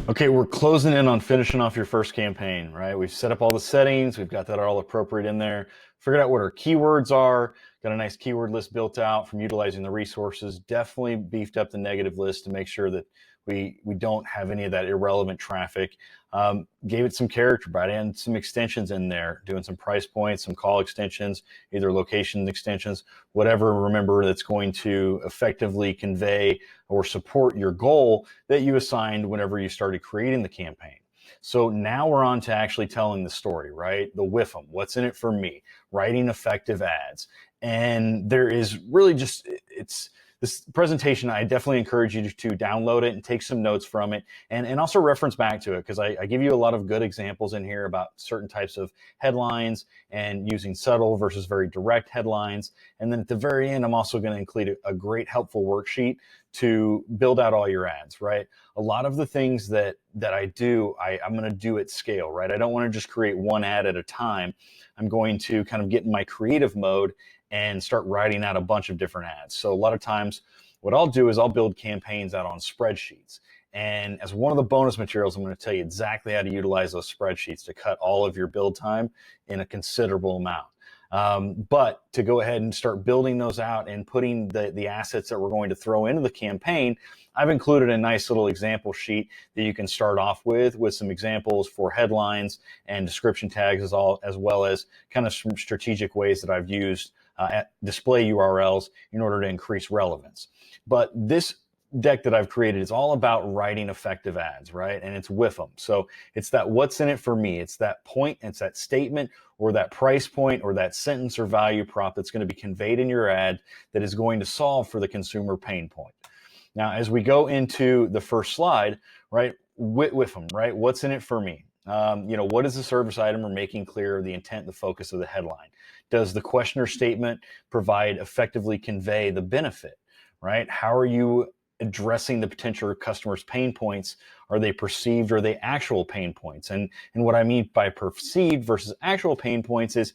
Okay, we're closing in on finishing off your first campaign, right? We've set up all the settings. We've got that all appropriate in there. Figured out what our keywords are. Got a nice keyword list built out from utilizing the resources. Definitely beefed up the negative list to make sure that we don't have any of that irrelevant traffic. Gave it some character by adding some extensions in there, doing some price points, some call extensions, either location extensions, whatever, remember, that's going to effectively convey or support your goal that you assigned whenever you started creating the campaign. So now we're on to actually telling the story, right? The WIFM, what's in it for me, writing effective ads. And there is really just, it's this presentation, I definitely encourage you to download it and take some notes from it and also reference back to it, because I give you a lot of good examples in here about certain types of headlines and using subtle versus very direct headlines. And then at the very end, I'm also going to include a great helpful worksheet to build out all your ads, right? A lot of the things that I do, I'm going to do at scale, right? I don't want to just create one ad at a time. I'm going to kind of get in my creative mode and start writing out a bunch of different ads. So a lot of times what I'll do is I'll build campaigns out on spreadsheets. And as one of the bonus materials, I'm going to tell you exactly how to utilize those spreadsheets to cut all of your build time in a considerable amount. But to go ahead and start building those out and putting the assets that we're going to throw into the campaign, I've included a nice little example sheet that you can start off with some examples for headlines and description tags, as well as kind of some strategic ways that I've used display URLs in order to increase relevance. But this deck that I've created is all about writing effective ads, right? And it's WIFM. So it's that what's in it for me. It's that point, it's that statement or that price point or that sentence or value prop that's going to be conveyed in your ad that is going to solve for the consumer pain point. Now, as we go into the first slide, right, WIFM, right? What's in it for me? What is the service item or making clear the intent, the focus of the headline? Does the question or statement provide effectively convey the benefit, right? How are you addressing the potential customer's pain points? Are they perceived or are they actual pain points? And what I mean by perceived versus actual pain points is,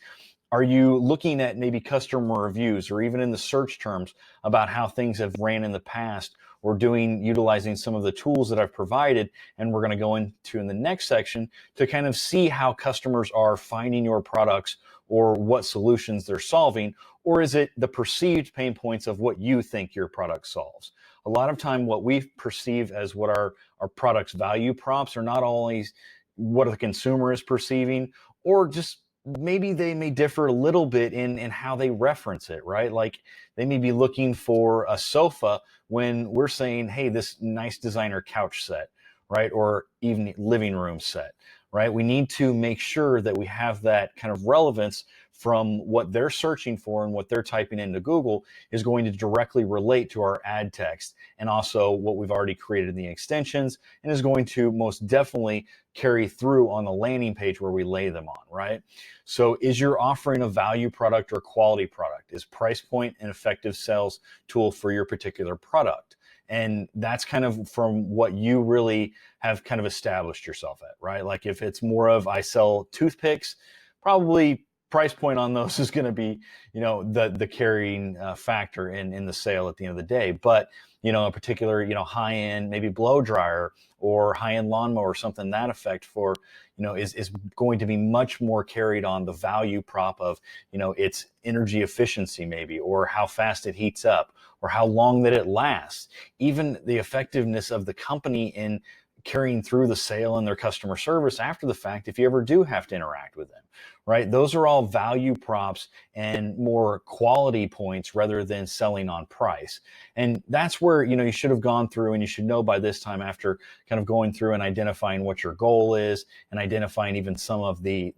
are you looking at maybe customer reviews or even in the search terms about how things have ran in the past, or utilizing some of the tools that I've provided, and we're going to go into in the next section to kind of see how customers are finding your products or what solutions they're solving, or is it the perceived pain points of what you think your product solves? A lot of time what we perceive as what our product's value props are not always what the consumer is perceiving, or just maybe they may differ a little bit in how they reference it, right? Like they may be looking for a sofa when we're saying, hey, this nice designer couch set, right? Or even living room set, right? We need to make sure that we have that kind of relevance from what they're searching for and what they're typing into Google is going to directly relate to our ad text, and also what we've already created in the extensions, and is going to most definitely carry through on the landing page where we lay them on, right? So is your offering a value product or quality product? Is price point an effective sales tool for your particular product? And that's kind of from what you really have kind of established yourself at, right? Like if it's more of I sell toothpicks, probably price point on those is going to be, the carrying factor in the sale at the end of the day. But, a particular, high end, maybe blow dryer or high end lawnmower or something that effect for, is going to be much more carried on the value prop of, its energy efficiency maybe, or how fast it heats up, or how long that it lasts, even the effectiveness of the company in carrying through the sale and their customer service after the fact if you ever do have to interact with them, right? Those are all value props and more quality points rather than selling on price. And that's where, you should have gone through, and you should know by this time, after kind of going through and identifying what your goal is and identifying even some of the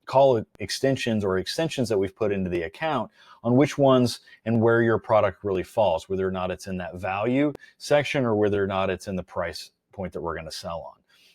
call extensions or extensions that we've put into the account, on which ones and where your product really falls, whether or not it's in that value section or whether or not it's in the price point that we're going to sell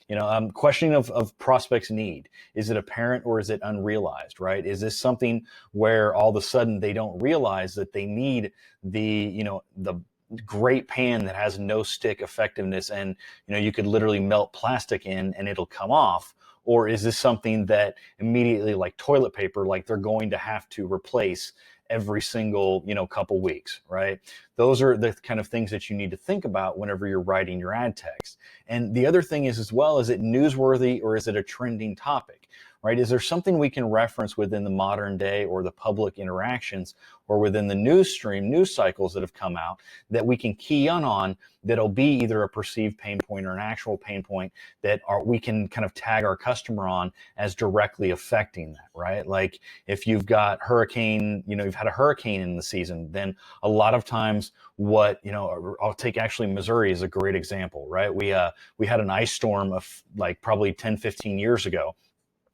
on. Questioning of prospects' need. Is it apparent or is it unrealized, right? Is this something where all of a sudden they don't realize that they need the great pan that has no stick effectiveness and, you could literally melt plastic in and it'll come off? Or is this something that immediately, like toilet paper, like they're going to have to replace every single, couple weeks, right? Those are the kind of things that you need to think about whenever you're writing your ad text. And the other thing is as well, is it newsworthy or is it a trending topic, right? Is there something we can reference within the modern day or the public interactions or within the news stream, news cycles that have come out that we can key on that'll be either a perceived pain point or an actual pain point that we can kind of tag our customer on as directly affecting that, right? Like if you've got you've had a hurricane in the season, then a lot of times I'll take actually Missouri as a great example, right? We had an ice storm of like probably 10, 15 years ago.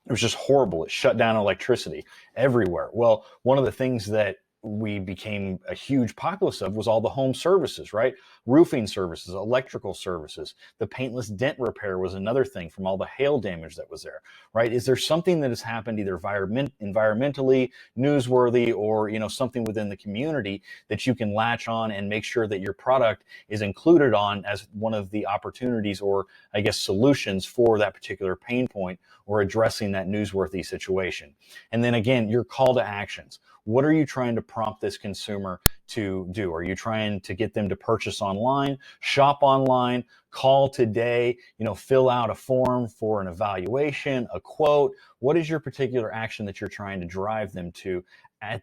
It was just horrible. It shut down electricity everywhere. Well, one of the things that we became a huge populace of was all the home services, right? Roofing services, electrical services. The paintless dent repair was another thing from all the hail damage that was there, right? Is there something that has happened either environmentally, newsworthy, or something within the community that you can latch on and make sure that your product is included on as one of the opportunities or I guess solutions for that particular pain point or addressing that newsworthy situation? And then again, your call to actions. What are you trying to prompt this consumer to do? Are you trying to get them to purchase online, shop online, call today, fill out a form for an evaluation, a quote? What is your particular action that you're trying to drive them to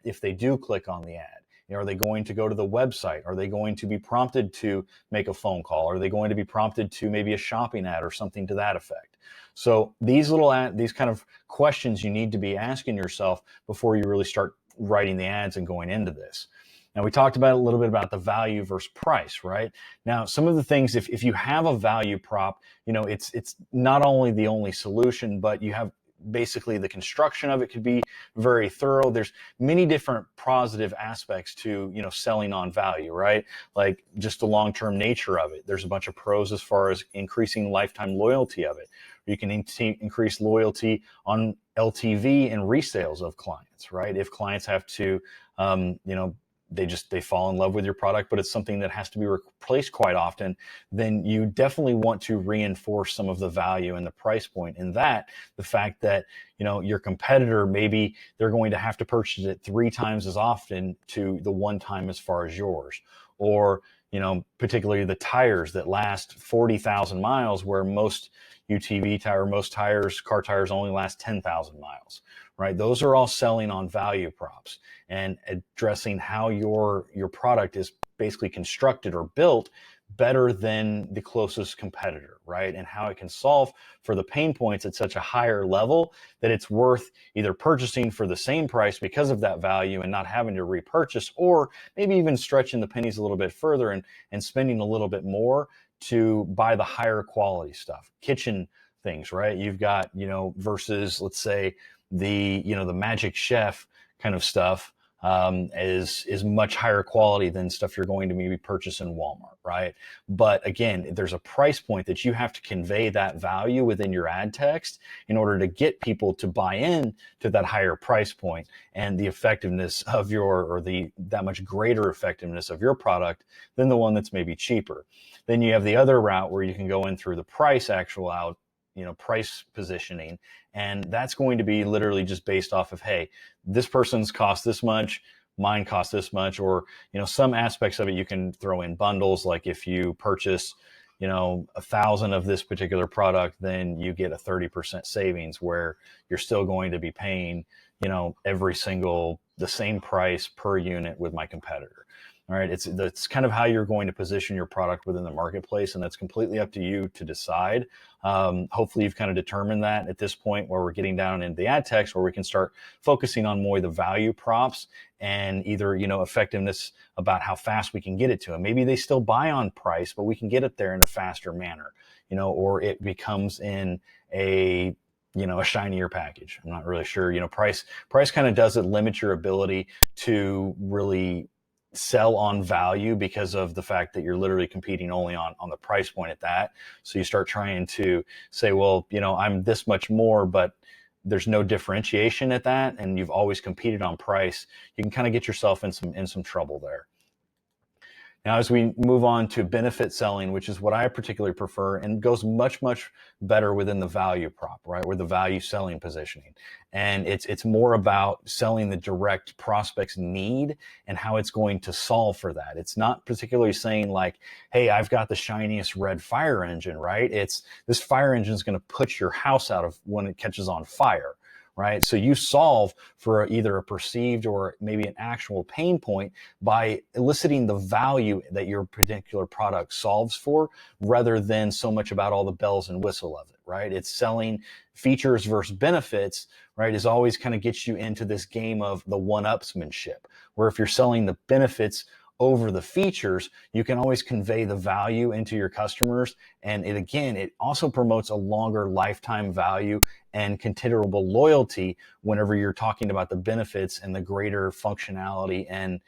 if they do click on the ad? Are they going to go to the website? Are they going to be prompted to make a phone call? Are they going to be prompted to maybe a shopping ad or something to that effect? So these kind of questions you need to be asking yourself before you really start writing the ads and going into this. Now, we talked about a little bit about the value versus price, right? Now, some of the things, if you have a value prop, it's not only the only solution, but you have basically the construction of it could be very thorough. There's many different positive aspects to, selling on value, right? Like just the long-term nature of it. There's a bunch of pros as far as increasing lifetime loyalty of it. You can increase loyalty on LTV and resales of clients, right? If clients have to, they fall in love with your product, but it's something that has to be replaced quite often, then you definitely want to reinforce some of the value and the price point in that. The fact that, your competitor, maybe they're going to have to purchase it 3 times as often to the one time as far as yours. Or, particularly the tires that last 40,000 miles where most car tires only last 10,000 miles, right? Those are all selling on value props and addressing how your product is basically constructed or built better than the closest competitor, right? And how it can solve for the pain points at such a higher level that it's worth either purchasing for the same price because of that value and not having to repurchase, or maybe even stretching the pennies a little bit further and spending a little bit more to buy the higher quality stuff. Kitchen things, right? You've got, versus let's say the Magic Chef kind of stuff is much higher quality than stuff you're going to maybe purchase in Walmart, right? But again, there's a price point that you have to convey that value within your ad text in order to get people to buy in to that higher price point and the effectiveness of that much greater effectiveness of your product than the one that's maybe cheaper. Then you have the other route where you can go in through the price price positioning. And that's going to be literally just based off of, hey, this person's cost this much, mine costs this much, or, some aspects of it you can throw in bundles. Like if you purchase, 1,000 of this particular product, then you get a 30% savings where you're still going to be paying, the same price per unit with my competitor. All right, it's kind of how you're going to position your product within the marketplace, and that's completely up to you to decide. Hopefully you've kind of determined that at this point where we're getting down into the ad text, where we can start focusing on more the value props and either, effectiveness about how fast we can get it to them. Maybe they still buy on price, but we can get it there in a faster manner, or it becomes in a shinier package. I'm not really sure, price kind of does limit your ability to really sell on value because of the fact that you're literally competing only on the price point at that. So you start trying to say, well, I'm this much more, but there's no differentiation at that, and you've always competed on price. You can kind of get yourself in some trouble there. Now, as we move on to benefit selling, which is what I particularly prefer and goes much, much better within the value prop, right? Or the value selling positioning. And it's more about selling the direct prospect's need and how it's going to solve for that. It's not particularly saying like, hey, I've got the shiniest red fire engine, right? It's this fire engine is going to put your house out of when it catches on fire. Right? So you solve for either a perceived or maybe an actual pain point by eliciting the value that your particular product solves for, rather than so much about all the bells and whistle of it, right? It's selling features versus benefits, right? Is always kind of gets you into this game of the one-upsmanship, where if you're selling the benefits over the features, you can always convey the value into your customers. And it also promotes a longer lifetime value and considerable loyalty whenever you're talking about the benefits and the greater functionality and,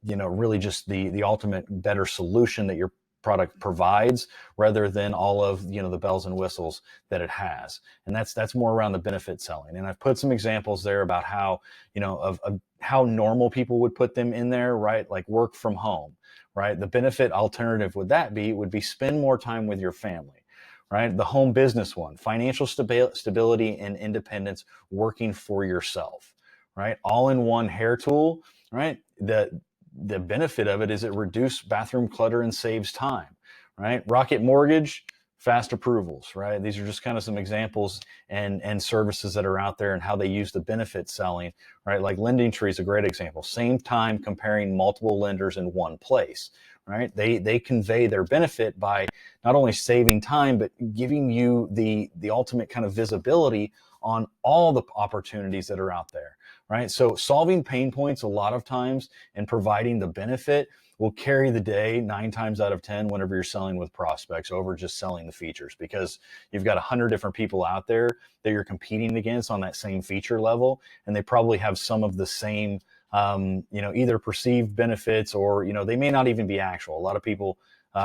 really just the ultimate better solution that your product provides, rather than all of the bells and whistles that it has. And that's more around the benefit selling. And I've put some examples there about how of how normal people would put them in there, right? Like work from home, right? The benefit alternative would be spend more time with your family, right? The home business one, financial stability and independence, working for yourself, right? All in one hair tool, right? The benefit of it is it reduces bathroom clutter and saves time, right? Rocket Mortgage, fast approvals, right? These are just kind of some examples and services that are out there and how they use the benefit selling, right? Like Lending Tree is a great example. Same time comparing multiple lenders in one place, right? They convey their benefit by not only saving time, but giving you the ultimate kind of visibility on all the opportunities that are out there, right? So solving pain points a lot of times and providing the benefit will carry the day 9 times out of 10 whenever you're selling with prospects over just selling the features, because you've got 100 different people out there that you're competing against on that same feature level, and they probably have some of the same either perceived benefits or they may not even be actual. A lot of people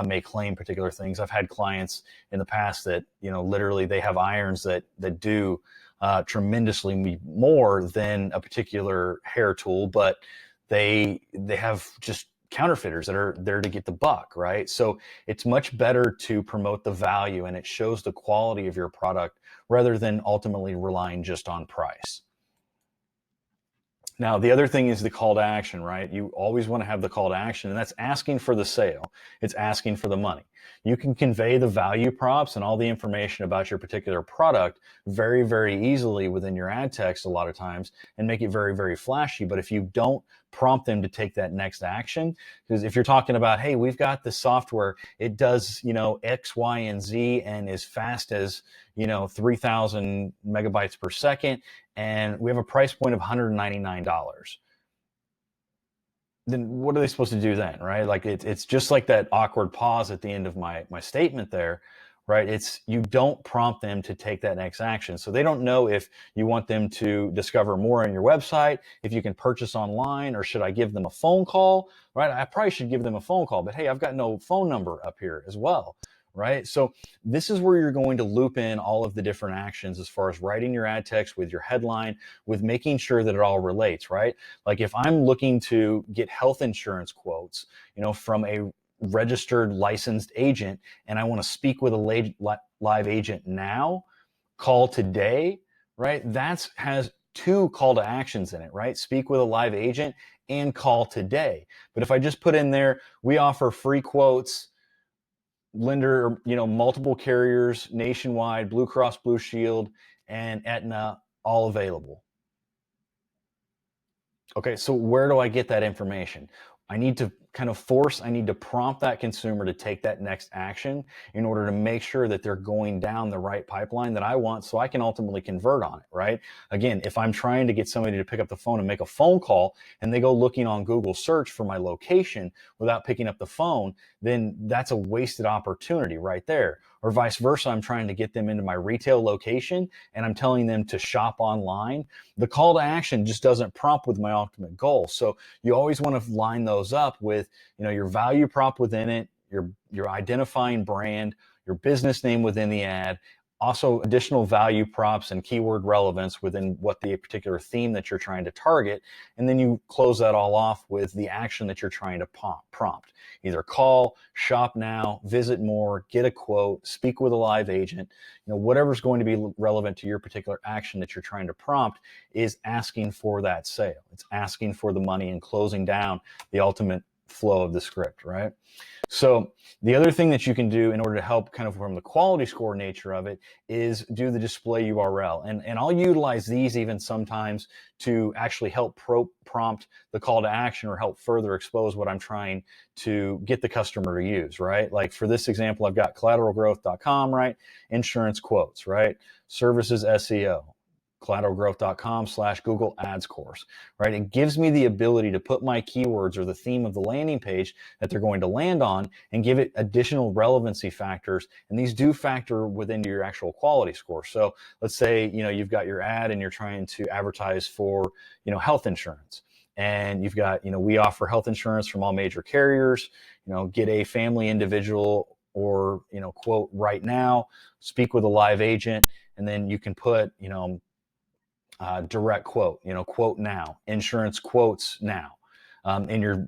may claim particular things. I've had clients in the past that literally they have irons that do tremendously more than a particular hair tool, but they have just counterfeiters that are there to get the buck, right? So it's much better to promote the value, and it shows the quality of your product rather than ultimately relying just on price. Now, the other thing is the call to action, right? You always want to have the call to action, and that's asking for the sale. It's asking for the money. You can convey the value props and all the information about your particular product very, very easily within your ad text a lot of times and make it very, very flashy. But if you don't prompt them to take that next action, because if you're talking about, hey, we've got the software, it does, X, Y, and Z and as fast as, 3,000 megabytes per second, and we have a price point of $199. Then what are they supposed to do then, right? Like it's just like that awkward pause at the end of my statement there, right? It's you don't prompt them to take that next action. So they don't know if you want them to discover more on your website, if you can purchase online, or should I give them a phone call, right? I probably should give them a phone call, but hey, I've got no phone number up here as well, right? So this is where you're going to loop in all of the different actions as far as writing your ad text with your headline, with making sure that it all relates, right? Like if I'm looking to get health insurance quotes, from a registered licensed agent, and I want to speak with a live agent now, call today, right? That has 2 call to actions in it, right? Speak with a live agent and call today. But if I just put in there, we offer free quotes, lender, multiple carriers nationwide, Blue Cross Blue Shield and Aetna, all available. Okay, so where do I get that information? I need to prompt that consumer to take that next action in order to make sure that they're going down the right pipeline that I want, so I can ultimately convert on it, right? Again, if I'm trying to get somebody to pick up the phone and make a phone call and they go looking on Google search for my location without picking up the phone, then that's a wasted opportunity right there. Or vice versa, I'm trying to get them into my retail location and I'm telling them to shop online. The call to action just doesn't prompt with my ultimate goal. So you always want to line those up with, your value prop within it, your identifying brand, your business name within the ad, also additional value props and keyword relevance within what the particular theme that you're trying to target. And then you close that all off with the action that you're trying to prompt. Either call, shop now, visit more, get a quote, speak with a live agent. Whatever's going to be relevant to your particular action that you're trying to prompt is asking for that sale. It's asking for the money and closing down the ultimate flow of the script, right? So the other thing that you can do in order to help kind of from the quality score nature of it is do the display URL. And I'll utilize these even sometimes to actually help prompt the call to action or help further expose what I'm trying to get the customer to use, right? Like for this example, I've got collateralgrowth.com, right? Insurance quotes, right? Services SEO. collateralgrowth.com/Google Ads course, right? It gives me the ability to put my keywords or the theme of the landing page that they're going to land on and give it additional relevancy factors. And these do factor within your actual quality score. So let's say, you've got your ad and you're trying to advertise for, health insurance. And you've got, we offer health insurance from all major carriers, get a family individual or, quote right now, speak with a live agent. And then you can put, direct quote, quote now, insurance quotes now in your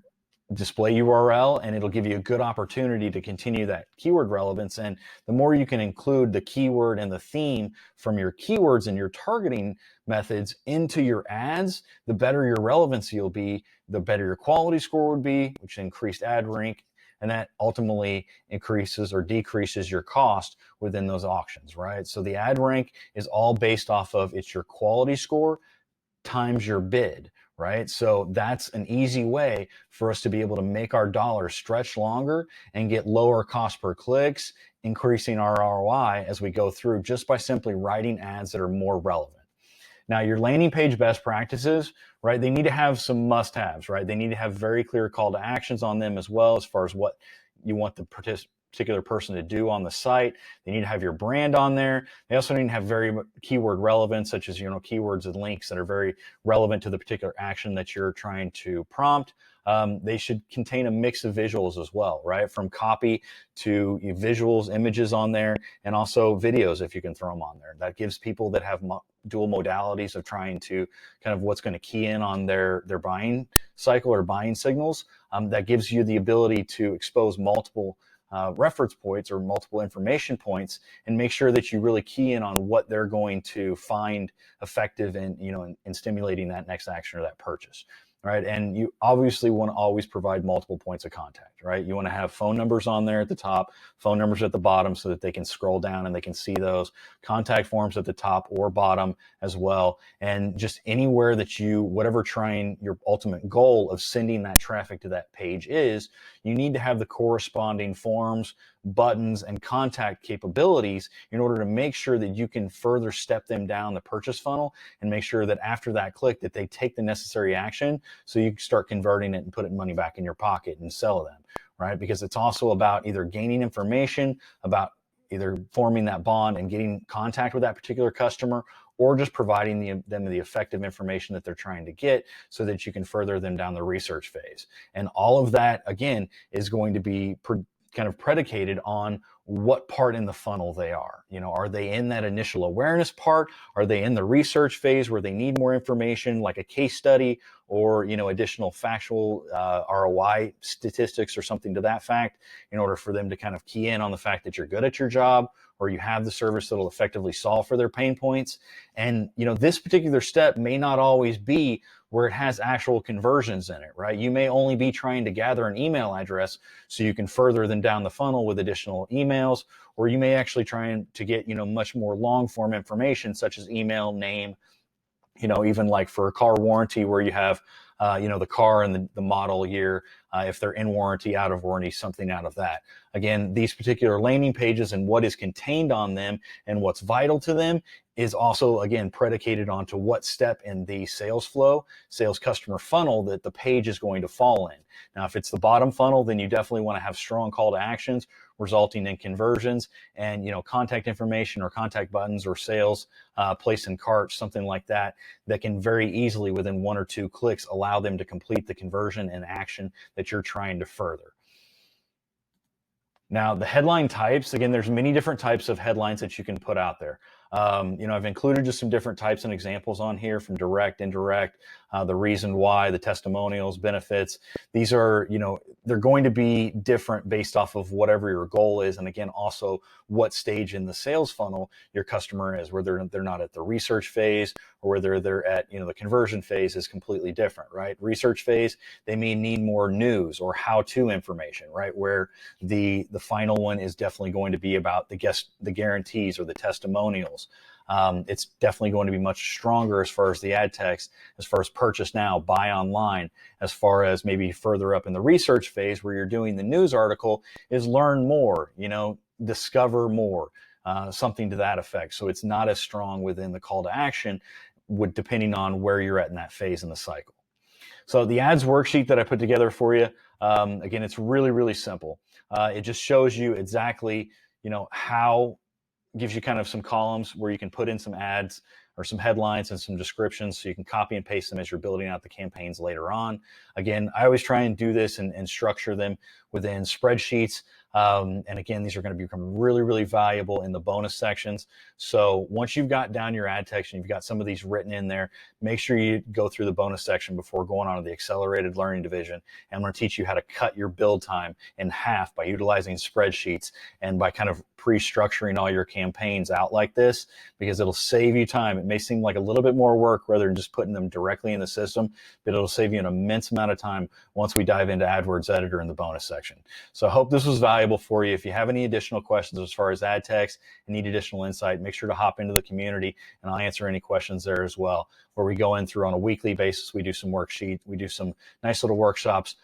display URL, and it'll give you a good opportunity to continue that keyword relevance. And the more you can include the keyword and the theme from your keywords and your targeting methods into your ads, the better your relevancy will be, the better your quality score would be, which increased ad rank. And that ultimately increases or decreases your cost within those auctions, right? So the ad rank is all based off of it's your quality score times your bid, right? So that's an easy way for us to be able to make our dollars stretch longer and get lower cost per clicks, increasing our ROI as we go through just by simply writing ads that are more relevant. Now, your landing page best practices, right? They need to have some must-haves, right? They need to have very clear call to actions on them as well as far as what you want the particular person to do on the site. They need to have your brand on there. They also need to have very keyword relevance, such as, keywords and links that are very relevant to the particular action that you're trying to prompt. They should contain a mix of visuals as well, right? From copy to visuals, images on there, and also videos if you can throw them on there. That gives people that have dual modalities of trying to kind of what's going to key in on their buying cycle or buying signals. That gives you the ability to expose multiple reference points or multiple information points and make sure that you really key in on what they're going to find effective in stimulating that next action or that purchase. Right. And you obviously want to always provide multiple points of contact, right? You want to have phone numbers on there at the top, phone numbers at the bottom so that they can scroll down and they can see those, contact forms at the top or bottom as well. And just anywhere that whatever your ultimate goal of sending that traffic to that page is, you need to have the corresponding forms, buttons, and contact capabilities in order to make sure that you can further step them down the purchase funnel and make sure that after that click that they take the necessary action so you can start converting it and putting money back in your pocket and sell them, right? Because it's also about either gaining information about either forming that bond and getting contact with that particular customer or just providing them the effective information that they're trying to get so that you can further them down the research phase. And all of that, again, is going to be kind of predicated on what part in the funnel they are. Are they in that initial awareness part? Are they in the research phase where they need more information like a case study or, additional factual ROI statistics or something to that fact in order for them to kind of key in on the fact that you're good at your job or you have the service that'll effectively solve for their pain points. And, this particular step may not always be where it has actual conversions in it, right? You may only be trying to gather an email address so you can further them down the funnel with additional emails, or you may actually try to get, much more long form information such as email, name, even like for a car warranty where you have, the car and the model year, if they're in warranty, out of warranty, something out of that. Again, these particular landing pages and what is contained on them and what's vital to them is also, again, predicated onto what step in the sales flow, sales customer funnel that the page is going to fall in. Now, if it's the bottom funnel, then you definitely want to have strong call to actions resulting in conversions and, contact information or contact buttons or sales, place in carts, something like that can very easily within 1 or 2 clicks allow them to complete the conversion and action that you're trying to further. Now, the headline types, again, there's many different types of headlines that you can put out there. I've included just some different types and examples on here, from direct, indirect, the reason why, the testimonials, benefits. These are, they're going to be different based off of whatever your goal is. And again, also what stage in the sales funnel your customer is, whether they're not at the research phase or whether they're at, the conversion phase is completely different, right? Research phase, they may need more news or how-to information, right? Where the final one is definitely going to be about the guarantees or the testimonials. It's definitely going to be much stronger as far as the ad text, as far as purchase now, buy online, as far as maybe further up in the research phase where you're doing the news article is learn more, discover more, something to that effect. So it's not as strong within the call to action, depending on where you're at in that phase in the cycle. So the ads worksheet that I put together for you, again, it's really, really simple. It just shows you exactly, how, gives you kind of some columns where you can put in some ads or some headlines and some descriptions so you can copy and paste them as you're building out the campaigns later on. Again, I always try and do this and structure them within spreadsheets. And again, these are going to become really, really valuable in the bonus sections. So once you've got down your ad text and you've got some of these written in there, make sure you go through the bonus section before going on to the accelerated learning division. And I'm going to teach you how to cut your build time in half by utilizing spreadsheets and by kind of pre-structuring all your campaigns out like this, because it'll save you time. It may seem like a little bit more work rather than just putting them directly in the system, but it'll save you an immense amount of time once we dive into AdWords Editor in the bonus section. So I hope this was valuable for you. If you have any additional questions as far as ad text and need additional insight, make sure to hop into the community and I'll answer any questions there as well, where we go in through on a weekly basis. We do some worksheets. We do some nice little workshops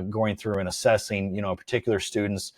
going through and assessing, particular students'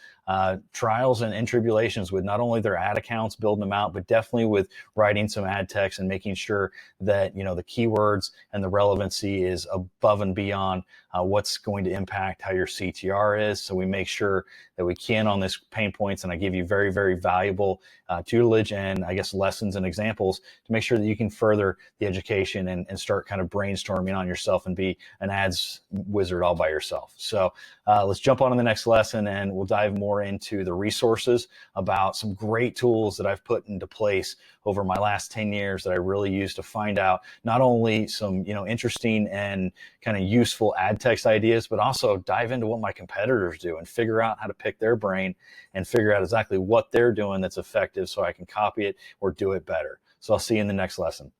trials and tribulations with not only their ad accounts, building them out, but definitely with writing some ad text and making sure that, the keywords and the relevancy is above and beyond what's going to impact how your CTR is. So we make sure that we can on this pain points, and I give you very, very valuable tutelage and I guess lessons and examples to make sure that you can further the education and start kind of brainstorming on yourself and be an ads wizard all by yourself. So let's jump on to the next lesson and we'll dive more into the resources about some great tools that I've put into place over my last 10 years that I really use to find out not only some, interesting and kind of useful ad text ideas, but also dive into what my competitors do and figure out how to pick their brain and figure out exactly what they're doing that's effective so I can copy it or do it better. So I'll see you in the next lesson.